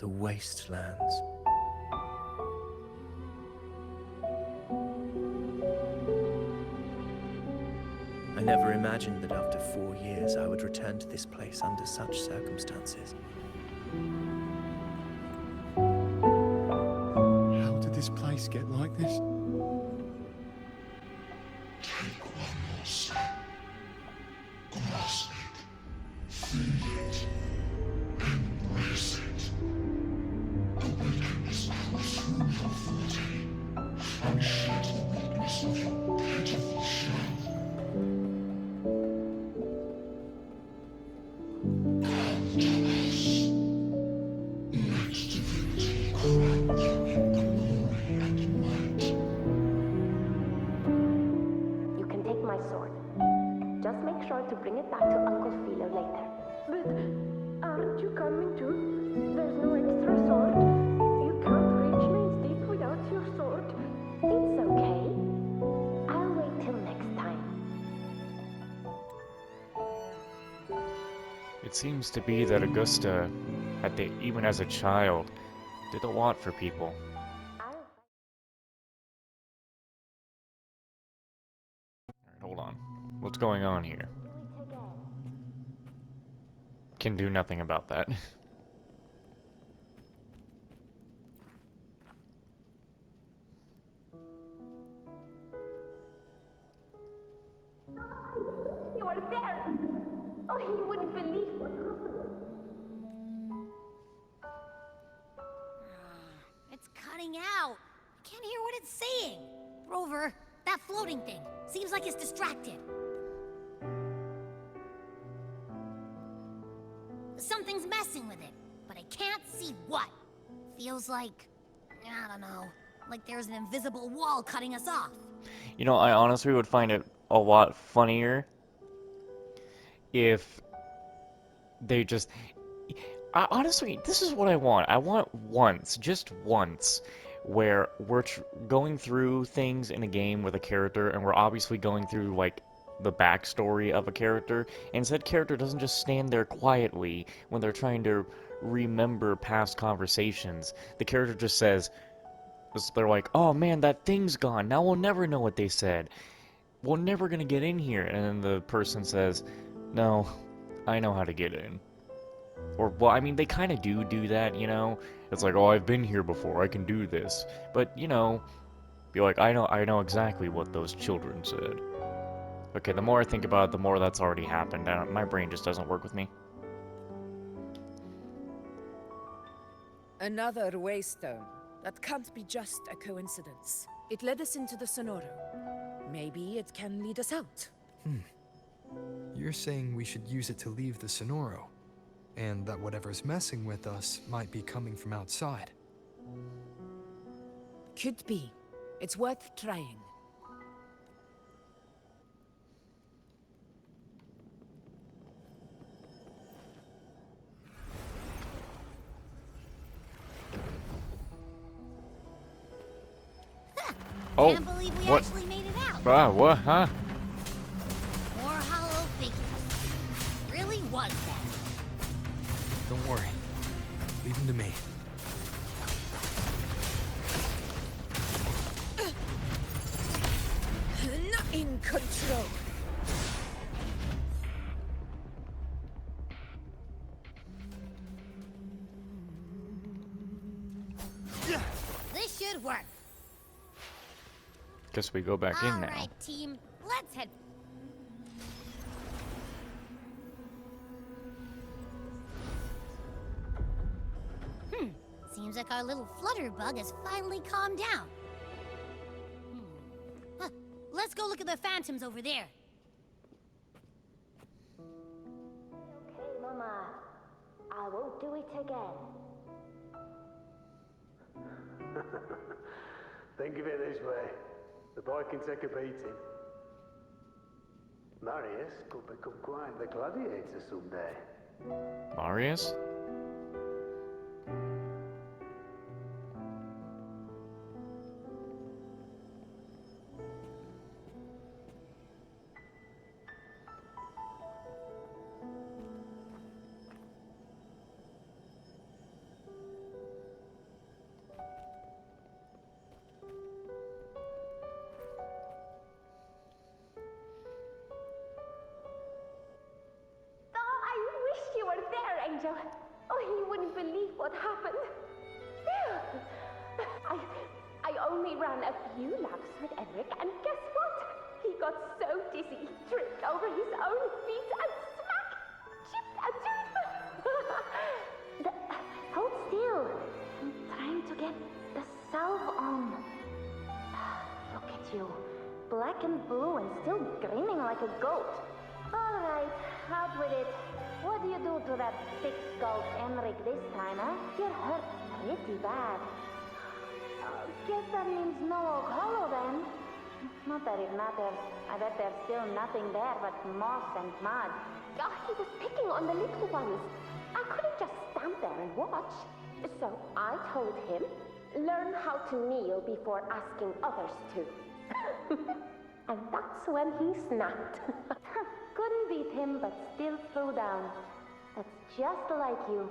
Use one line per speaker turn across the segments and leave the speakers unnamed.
the wastelands. I never imagined that after 4 years I would return to this place under such circumstances.
How did this place get like this?
Take one more step. Grasp it. Feel it. Embrace it. The wickedness comes through your body and shed the weakness of your pitiful shell. Come to us. Let divinity crown you in glory and might.
You can take my sword. Just make sure to bring it back to Uncle Philo later.
But aren't you coming too? There's no extra sword. You can't reach Main's Deep without your sword.
It's okay. I'll wait till next time.
It seems to be that Augusta, even as a child, did a lot for people. Alright, hold on. What's going on here? Can do nothing about that.
You are there! Oh, you wouldn't believe what happened.
It's cutting out. I can't hear what it's saying. Rover, that floating thing. Seems like it's distracted. Something's messing with it, but I can't see what. Feels like, I don't know, like there's an invisible wall cutting us off.
You know, I honestly would find it a lot funnier if they just... honestly, this is what I want. I want once, just once, where we're going through things in a game with a character, and we're obviously going through, like, the backstory of a character, and said character doesn't just stand there quietly when they're trying to remember past conversations. The character just says, they're like, oh man, that thing's gone, now we'll never know what they said. We're never gonna get in here. And then the person says, no, I know how to get in. Or, well, I mean, they kind of do that, you know? It's like, oh, I've been here before, I can do this. But, you know, be like, I know exactly what those children said. Okay, the more I think about it, the more that's already happened. My brain just doesn't work with me.
Another waystone. That can't be just a coincidence. It led us into the Sonoro. Maybe it can lead us out.
You're saying we should use it to leave the Sonoro, and that whatever's messing with us might be coming from outside.
Could be. It's worth trying.
Oh,
Can't believe we
what?
actually made it out.
Ah, what, huh?
More hollow figures. Really was that.
Don't worry. Leave him to me.
Not in control.
This should work.
Guess we go back in now.
Alright, team. Let's head. Seems like our little flutterbug has finally calmed down. Let's go look at the phantoms over there.
Okay, Mama. I won't do it again.
Think of it this way. The boy can take a beating. Marius could become quite the gladiator someday.
Marius?
angel. Oh, you wouldn't believe what happened. I only ran a few laps with Eric, and guess what? He got so dizzy, he tripped over his own feet and smack! Chipped a tooth! Hold still. I'm trying to get the salve on. Look at you. Black and blue and still grinning like a goat. Alright, out with it. What do you do to that thick-skulled Enric this time, huh? You're hurt pretty bad. Guess that means no Oak Hollow then. Not that it matters. I bet there's still nothing there but moss and mud. Oh, he was picking on the little ones. I couldn't just stand there and watch. So I told him, learn how to kneel before asking others to. And that's when he snapped. Couldn't beat him, but still threw down. That's just like you.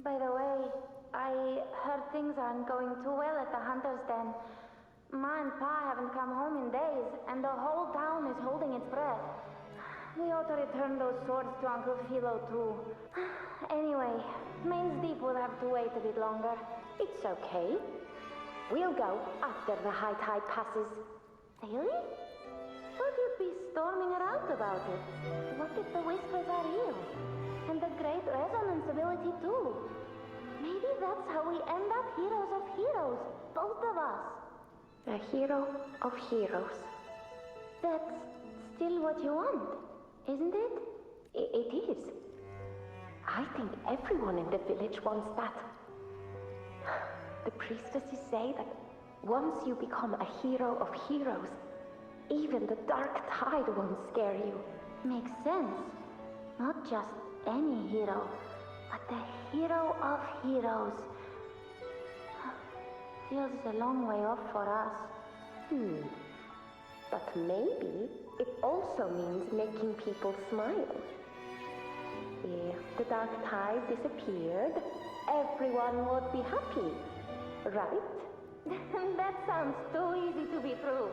By the way, I heard things aren't going too well at the Hunter's Den. Ma and Pa haven't come home in days, and the whole town is holding its breath. We ought to return those swords to Uncle Philo, too. Anyway, Main's Deep will have to wait a bit longer. It's okay. We'll go after the high tide passes. Really? Thought you'd be storming around about it. What if the whispers are real? And the great resonance ability, too. Maybe that's how we end up heroes of heroes, both of us. A hero of heroes. That's still what you want, isn't it? It is. I think everyone in the village wants that. The priestesses say that once you become a hero of heroes, even the dark tide won't scare you. Makes sense. Not just any hero, but the hero of heroes. Feels a long way off for us. But maybe it also means making people smile. If the dark tide disappeared, everyone would be happy, right? That sounds too easy to be true.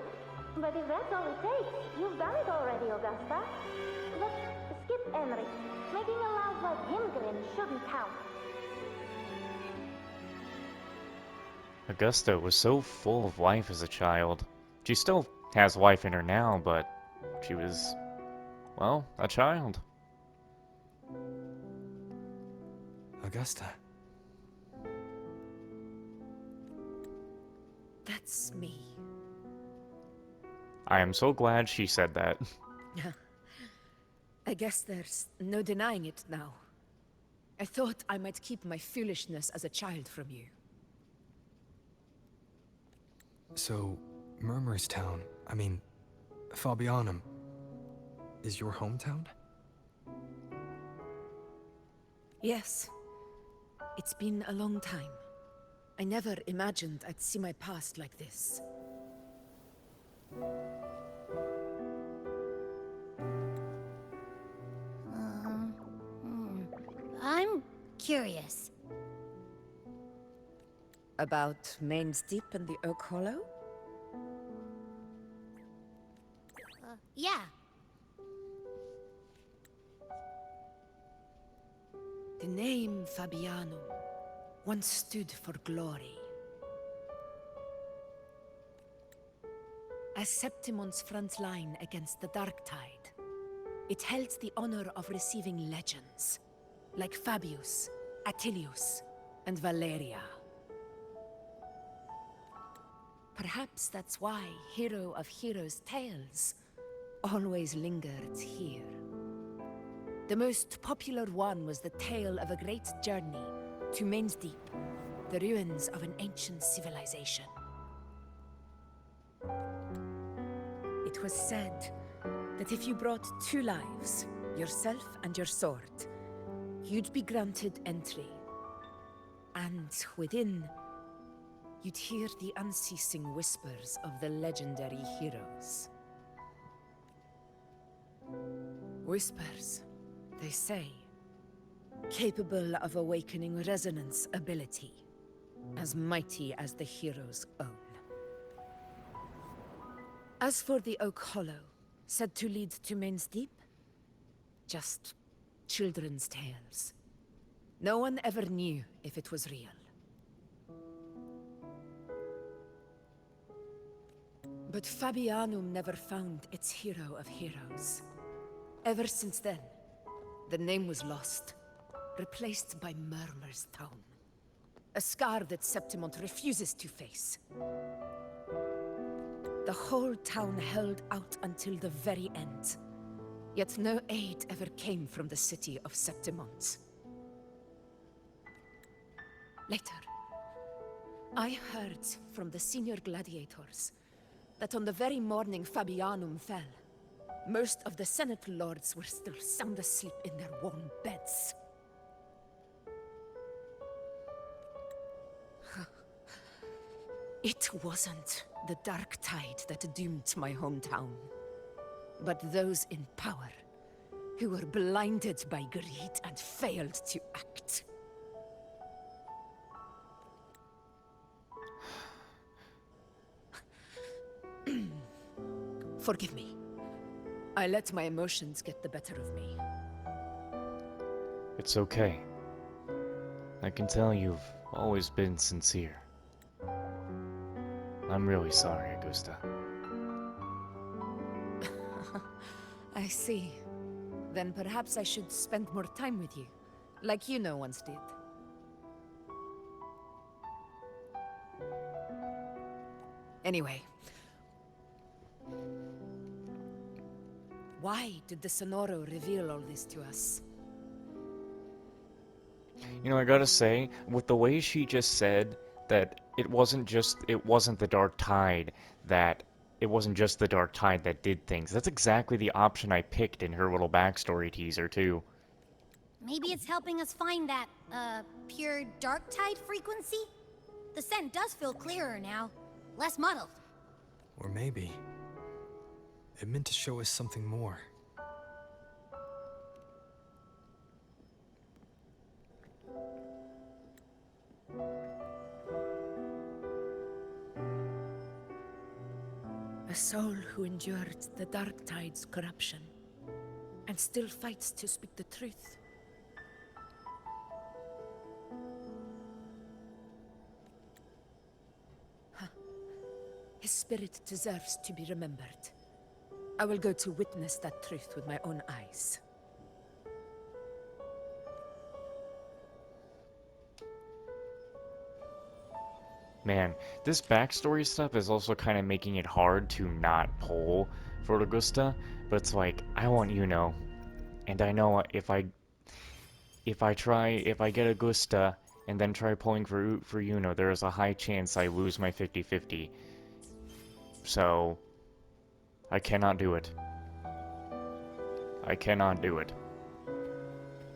But if that's all it takes, you've done it already, Augusta. But skip Enric. Making a laugh like him grin shouldn't count.
Augusta was so full of life as a child. She still has life in her now, but she was, well, a child.
Augusta.
That's me.
I am so glad she said that.
I guess there's no denying it now. I thought I might keep my foolishness as a child from you.
So, Murmurstown, I mean, Fabianum, is your hometown?
Yes. It's been a long time. I never imagined I'd see my past like this.
I'm curious.
About Main's Deep and the Oak Hollow?
Yeah.
The name Fabianum once stood for glory. As Septimon's front line against the Dark Tide, it held the honor of receiving legends, like Fabius, Attilius, and Valeria. Perhaps that's why Hero of Heroes' tales always lingered here. The most popular one was the tale of a great journey to Main's Deep, the ruins of an ancient civilization. It was said that if you brought 2 lives, yourself and your sword, you'd be granted entry. And within, you'd hear the unceasing whispers of the legendary heroes. Whispers, they say, capable of awakening resonance ability, as mighty as the hero's own. As for the Oak Hollow, said to lead to Main's Deep, just children's tales. No one ever knew if it was real. But Fabianum never found its hero of heroes. Ever since then, the name was lost, replaced by Murmur's Town. A scar that Septimont refuses to face. The whole town held out until the very end. Yet no aid ever came from the city of Septimont. Later, I heard from the senior gladiators that on the very morning Fabianum fell, most of the Senate lords were still sound asleep in their warm beds. It wasn't the dark tide that doomed my hometown, but those in power who were blinded by greed and failed to act. Forgive me. I let my emotions get the better of me.
It's okay. I can tell you've always been sincere. I'm really sorry, Augusta.
I see. Then perhaps I should spend more time with you, like you once did. Anyway. Why did the Sonoro reveal all this to us?
You know, I gotta say, with the way she just said that it wasn't the Dark Tide that did things. That's exactly the option I picked in her little backstory teaser, too.
Maybe it's helping us find that, pure dark tide frequency? The scent does feel clearer now. Less muddled.
Or maybe it meant to show us something more.
A soul who endured the Dark Tide's corruption, and still fights to speak the truth. His spirit deserves to be remembered. I will go to witness that truth with my own eyes.
Man, this backstory stuff is also kind of making it hard to not pull for Augusta, but it's like, I want Yuno, and I know if I get Augusta and then try pulling for Yuno, there is a high chance I lose my 50-50. So, I cannot do it. I cannot do it.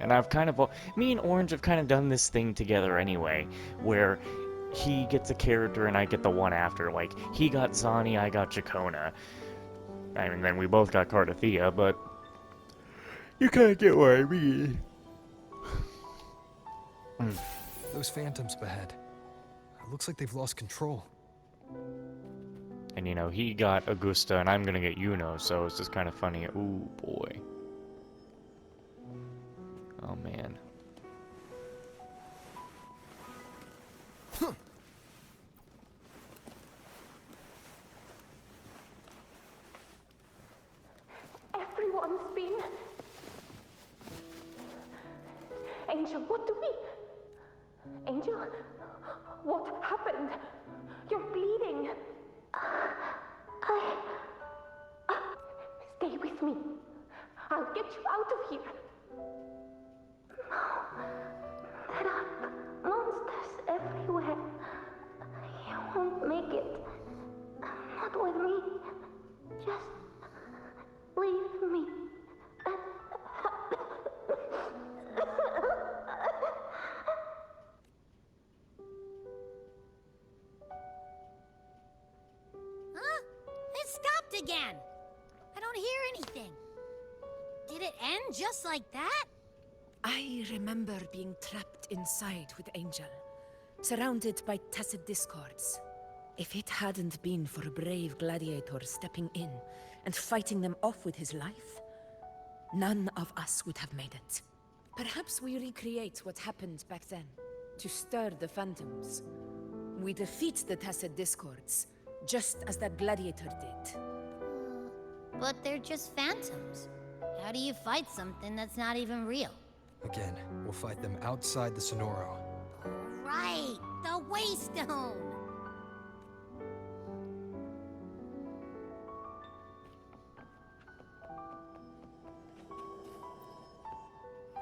And I've kind of, me and Orange have kind of done this thing together anyway, where he gets a character and I get the one after. Like, he got Zani, I got Jacona. I mean, then we both got Cardathea, but you kind of get what I mean.
Those phantoms behead. It looks like they've lost control.
And you know, he got Augusta and I'm gonna get Yuno, so it's just kind of funny. Ooh, boy. Oh, man.
Everyone's been... Angel, what do we... Angel? What happened? You're bleeding. Stay with me. I'll get you out of here.
There are monsters everywhere. You won't make it. Not with me. Just leave me.
Huh? It stopped again. I don't hear anything. Did it end just like that?
I remember being trapped inside with Angel, surrounded by tacit discords. If it hadn't been for a brave gladiator stepping in and fighting them off with his life, none of us would have made it. Perhaps we recreate what happened back then, to stir the phantoms. We defeat the Tacit Discords, just as that gladiator did.
But they're just phantoms. How do you fight something that's not even real?
Again, we'll fight them outside the Sonoro.
Right, the Waystone!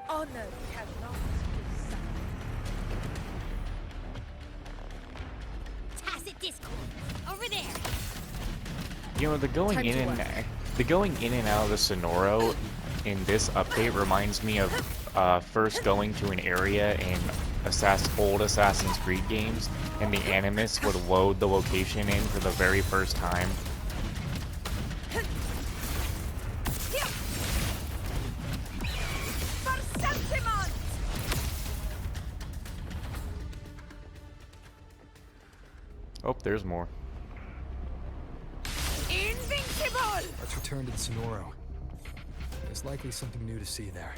Honor cannot be silenced.
Tacit Discord! Over there!
You know, the going
Time
in
to
and
work.
the going in and out of the Sonoro in this update reminds me of first going to an area in old Assassin's Creed games, and the Animus would load the location in for the very first time. Oh, there's more.
Let's return to the Sonoro. There's likely something new to see there.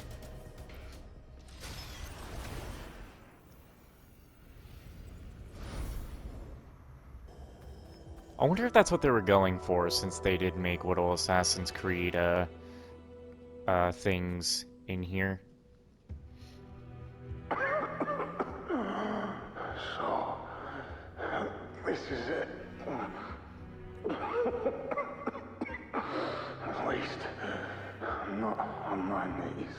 I wonder if that's what they were going for, since they did make little Assassin's Creed things in here.
So, this is it. At least, I'm not on my knees.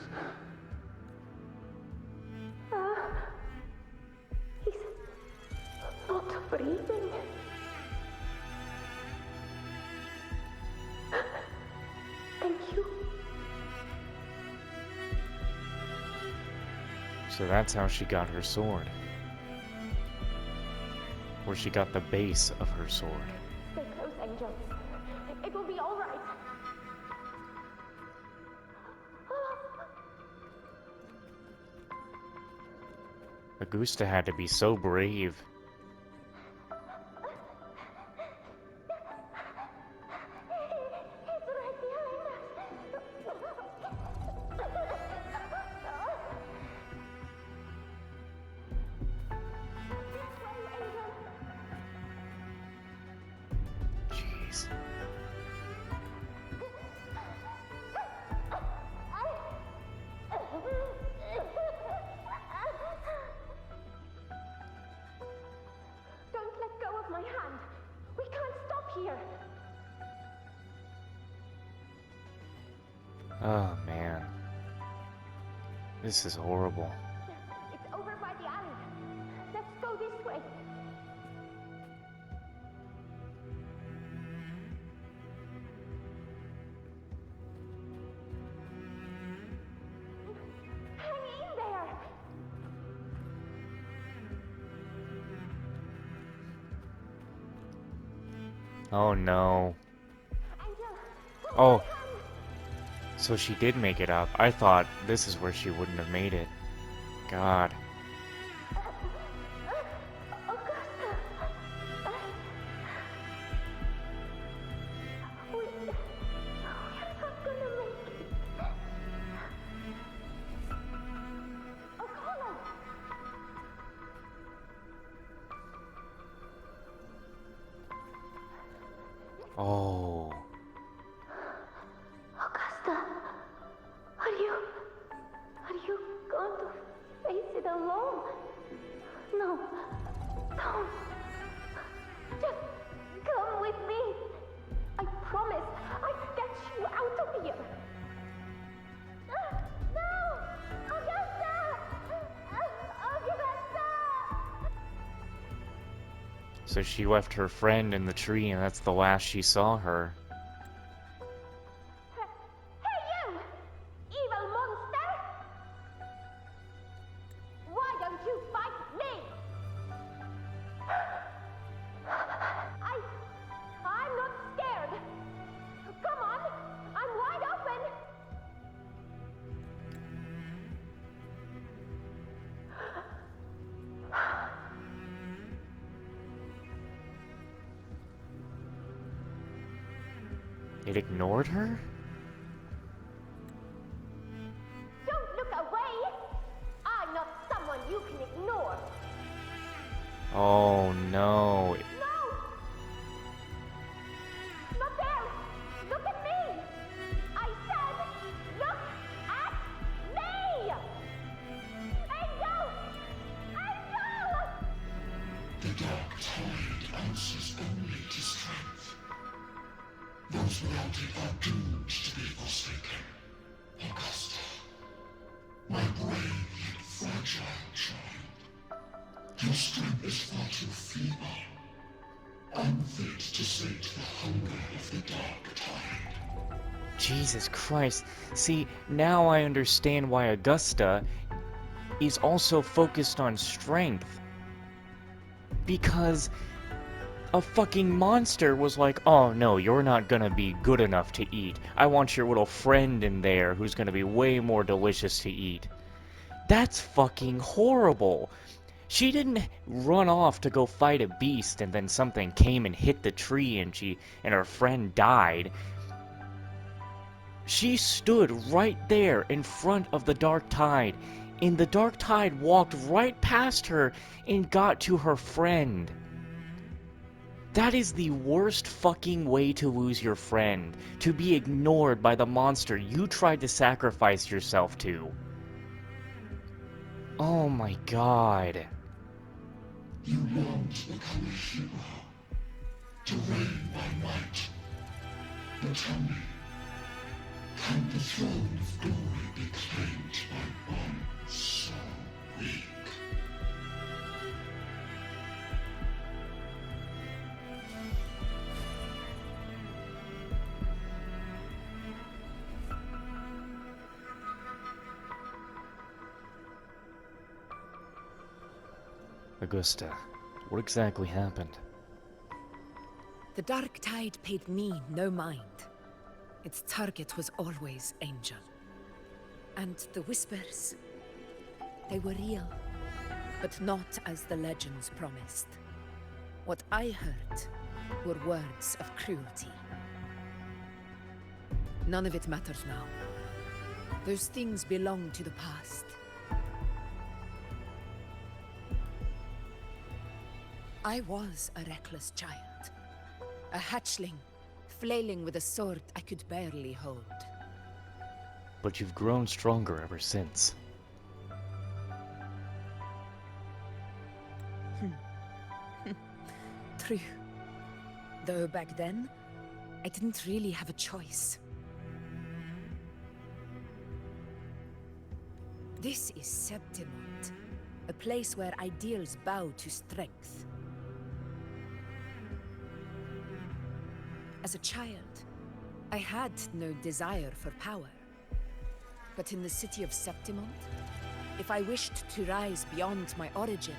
He's not breathing. Thank you.
So that's how she got her sword. Or she got the base of her sword.
Stay close, Angel. It will be all right.
Augusta had to be so brave.
He's right
Jeez.
Don't let go of my hand. We can't stop here.
Oh man. This is horrible.
It's over by the alley. Let's go this way. Hang in there.
Oh no.
Angel,
Oh. So she did make it up. I thought this is where she wouldn't have made it. God.
Augusta. We're not gonna make it. O'Connell.
Oh.
Augusta, are you going to face it alone? No, don't. Just come with me. I promise I'll get you out of here. No, Augusta! Augusta!
So she left her friend in the tree, and that's the last she saw her.
Hey you! Evil monster! Why don't you fight me? I'm not scared. Come on, I'm wide open.
It ignored her?
Don't look away.
Oh no.
Not there! Look at me! I said, look at me! Angel! Angel!
The dark tide answers only to strength. Those without it are doomed to be forsaken. Augusta, my brave yet fragile child. Your strength is far too feeble, unfit to sate the hunger of the dark tide.
Jesus Christ. See, now I understand why Augusta is also focused on strength. Because a fucking monster was like, oh no, you're not gonna be good enough to eat. I want your little friend in there who's gonna be way more delicious to eat. That's fucking horrible. She didn't run off to go fight a beast and then something came and hit the tree and her friend died. She stood right there in front of the dark tide, and the dark tide walked right past her and got to her friend. That is the worst fucking way to lose your friend, to be ignored by the monster you tried to sacrifice yourself to. Oh my god.
You long to become a hero, to reign by might. But tell me, can the throne of glory be claimed by one so weak?
Augusta, what exactly happened?
The dark tide paid me no mind. Its target was always Angel. And the whispers, they were real, but not as the legends promised. What I heard were words of cruelty. None of it matters now. Those things belong to the past. I was a reckless child. A hatchling, flailing with a sword I could barely hold.
But you've grown stronger ever since.
True. Though back then, I didn't really have a choice. This is Septimont, a place where ideals bow to strength. As a child, I had no desire for power. But in the city of Septimont, if I wished to rise beyond my origin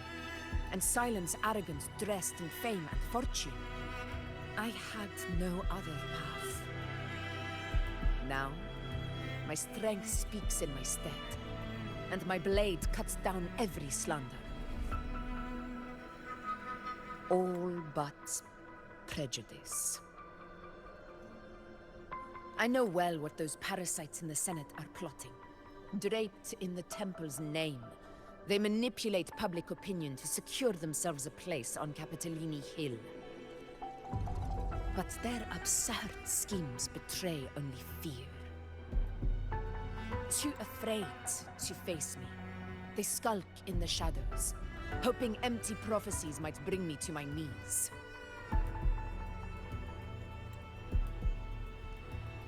and silence arrogance dressed in fame and fortune, I had no other path. Now, my strength speaks in my stead, and my blade cuts down every slander. All but prejudice. I know well what those parasites in the Senate are plotting. Draped in the Temple's name, they manipulate public opinion to secure themselves a place on Capitolini Hill. But their absurd schemes betray only fear. Too afraid to face me, they skulk in the shadows, hoping empty prophecies might bring me to my knees.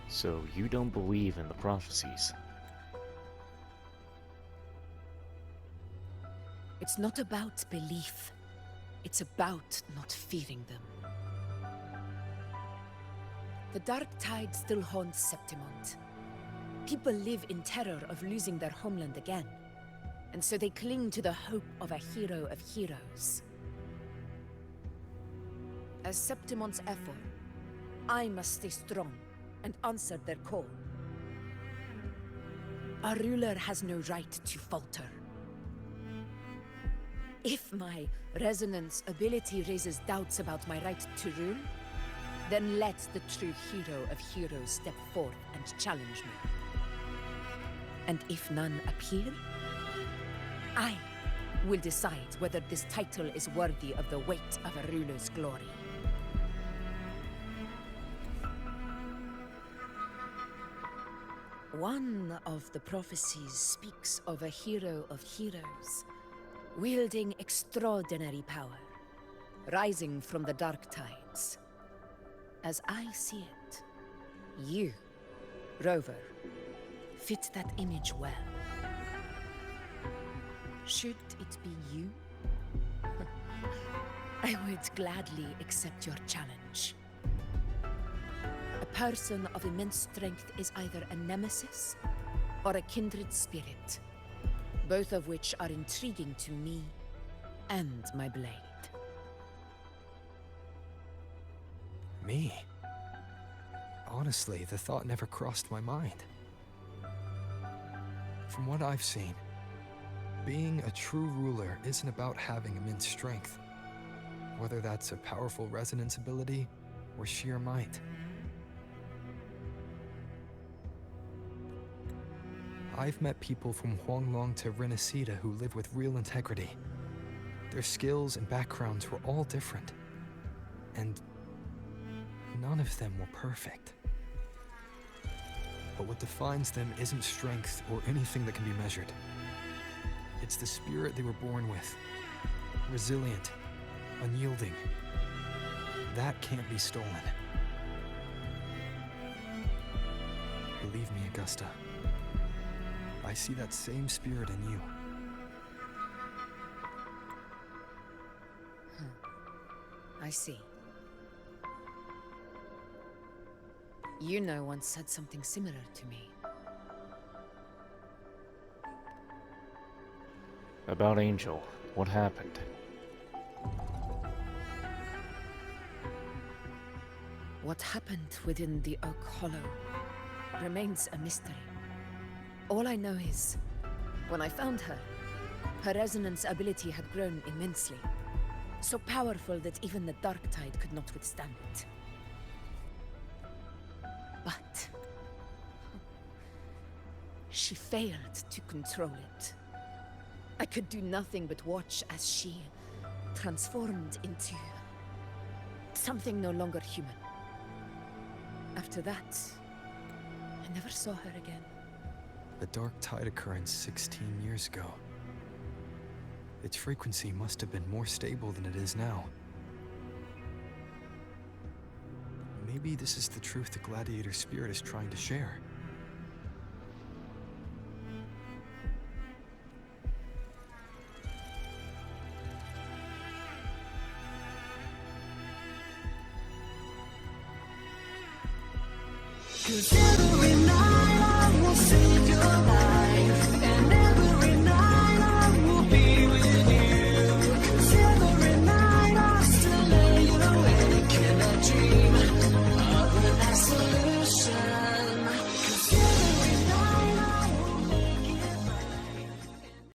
So you don't believe in the prophecies?
It's not about belief. It's about not fearing them. The dark tide still haunts Septimont. People live in terror of losing their homeland again, and so they cling to the hope of a hero of heroes. As Septimont's ephor, I must stay strong and answer their call. Our ruler has no right to falter. If my resonance ability raises doubts about my right to rule, then let the true hero of heroes step forth and challenge me. And if none appear, I will decide whether this title is worthy of the weight of a ruler's glory. One of the prophecies speaks of a hero of heroes, wielding extraordinary power, rising from the dark tides. As I see it, you, Rover, fit that image well. Should it be you? I would gladly accept your challenge. A person of immense strength is either a nemesis or a kindred spirit, both of which are intriguing to me and my blade.
Me? Honestly, the thought never crossed my mind. From what I've seen, being a true ruler isn't about having immense strength, whether that's a powerful resonance ability or sheer might. I've met people from Huanglong to Renacida who live with real integrity. Their skills and backgrounds were all different, and none of them were perfect. But what defines them isn't strength or anything that can be measured. It's the spirit they were born with. Resilient, unyielding. That can't be stolen. Believe me, Augusta. I see that same spirit in you.
I see. Yuno once said something similar to me.
About Angel, what happened?
What happened within the Oak Hollow remains a mystery. All I know is, when I found her, her resonance ability had grown immensely. So powerful that even the Dark Tide could not withstand it. But she failed to control it. I could do nothing but watch as she transformed into something no longer human. After that, I never saw her again.
A Dark Tide occurrence 16 years ago. Its frequency must have been more stable than it is now. Maybe this is the truth the Gladiator spirit is trying to share.
Considering